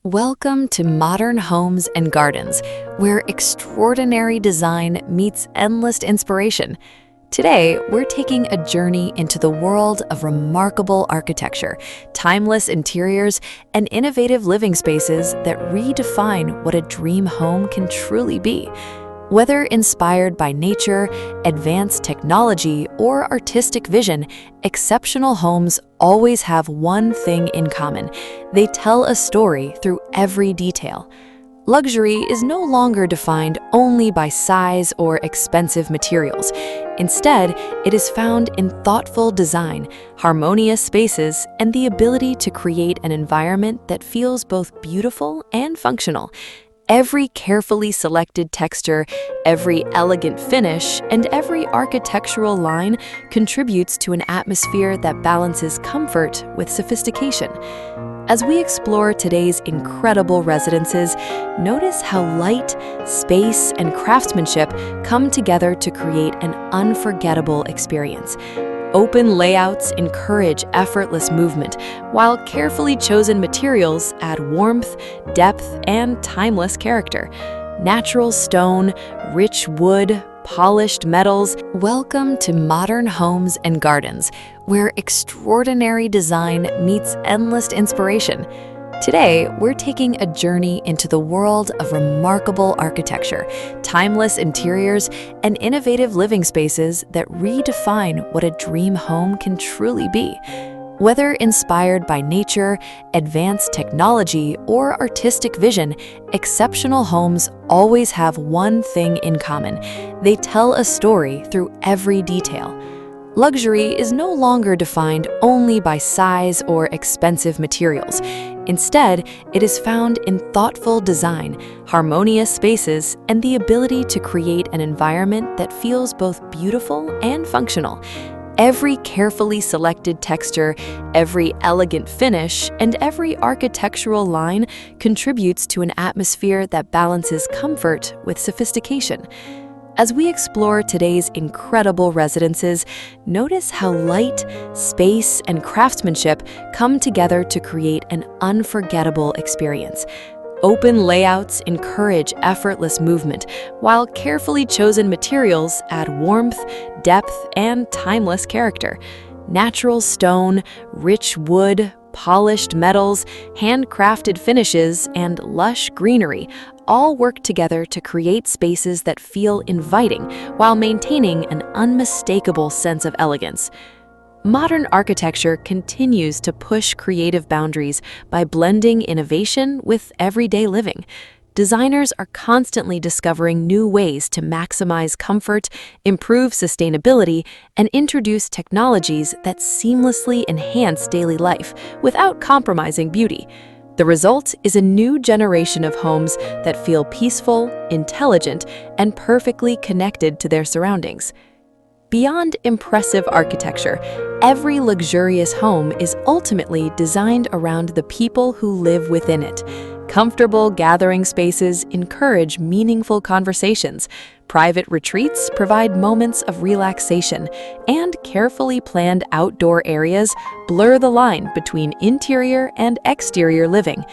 Welcome to Modern Homes and Gardens, where extraordinary design meets endless inspiration. Today, we're taking a journey into the world of remarkable architecture, timeless interiors, and innovative living spaces that redefine what a dream home can truly be. Whether inspired by nature, advanced technology, or artistic vision, exceptional homes always have one thing in common. They tell a story through every detail. Luxury is no longer defined only by size or expensive materials. Instead, it is found in thoughtful design, harmonious spaces, and the ability to create an environment that feels both beautiful and functional. Every carefully selected texture, every elegant finish, and every architectural line contributes to an atmosphere that balances comfort with sophistication. As we explore today's incredible residences, notice how light, space, and craftsmanship come together to create an unforgettable experience. Open layouts encourage effortless movement, while carefully chosen materials add warmth, depth, and timeless character. Natural stone, rich wood, polished metals. Welcome to Modern Homes and Gardens, where extraordinary design meets endless inspiration. Today, we're taking a journey into the world of remarkable architecture, timeless interiors, and innovative living spaces that redefine what a dream home can truly be. Whether inspired by nature, advanced technology, or artistic vision, exceptional homes always have one thing in common. They tell a story through every detail. Luxury is no longer defined only by size or expensive materials. Instead, it is found in thoughtful design, harmonious spaces, and the ability to create an environment that feels both beautiful and functional. Every carefully selected texture, every elegant finish, and every architectural line contributes to an atmosphere that balances comfort with sophistication. As we explore today's incredible residences, notice how light, space, and craftsmanship come together to create an unforgettable experience. Open layouts encourage effortless movement, while carefully chosen materials add warmth, depth, and timeless character. Natural stone, rich wood, polished metals, handcrafted finishes, and lush greenery all work together to create spaces that feel inviting while maintaining an unmistakable sense of elegance. Modern architecture continues to push creative boundaries by blending innovation with everyday living. Designers are constantly discovering new ways to maximize comfort, improve sustainability, and introduce technologies that seamlessly enhance daily life without compromising beauty. The result is a new generation of homes that feel peaceful, intelligent, and perfectly connected to their surroundings. Beyond impressive architecture, every luxurious home is ultimately designed around the people who live within it. Comfortable gathering spaces encourage meaningful conversations. Private retreats provide moments of relaxation, and carefully planned outdoor areas blur the line between interior and exterior living.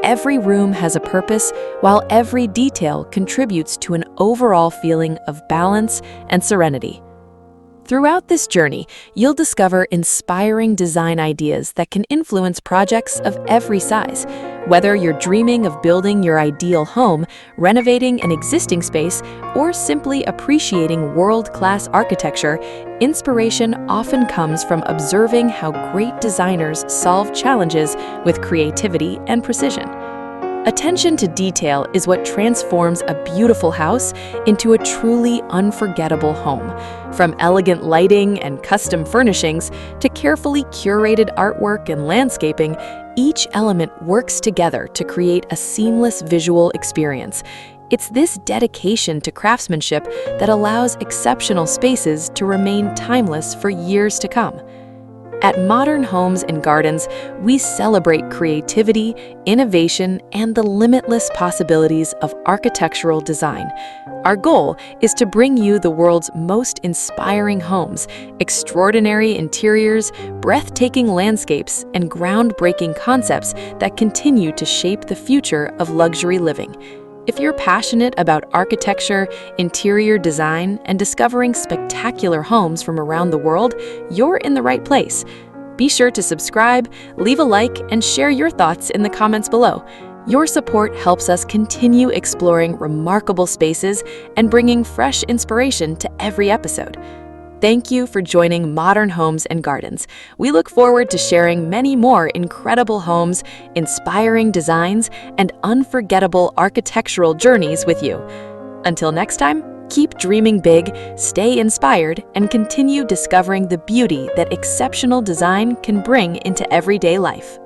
Every room has a purpose, while every detail contributes to an overall feeling of balance and serenity. Throughout this journey, you'll discover inspiring design ideas that can influence projects of every size. Whether you're dreaming of building your ideal home, renovating an existing space, or simply appreciating world-class architecture, inspiration often comes from observing how great designers solve challenges with creativity and precision. Attention to detail is what transforms a beautiful house into a truly unforgettable home. From elegant lighting and custom furnishings to carefully curated artwork and landscaping, each element works together to create a seamless visual experience. It's this dedication to craftsmanship that allows exceptional spaces to remain timeless for years to come. At Modern Homes and Gardens, we celebrate creativity, innovation, and the limitless possibilities of architectural design. Our goal is to bring you the world's most inspiring homes, extraordinary interiors, breathtaking landscapes, and groundbreaking concepts that continue to shape the future of luxury living. If you're passionate about architecture, interior design, and discovering spectacular homes from around the world, you're in the right place. Be sure to subscribe, leave a like, and share your thoughts in the comments below. Your support helps us continue exploring remarkable spaces and bringing fresh inspiration to every episode. Thank you for joining Modern Homes and Gardens. We look forward to sharing many more incredible homes, inspiring designs, and unforgettable architectural journeys with you. Until next time, keep dreaming big, stay inspired, and continue discovering the beauty that exceptional design can bring into everyday life.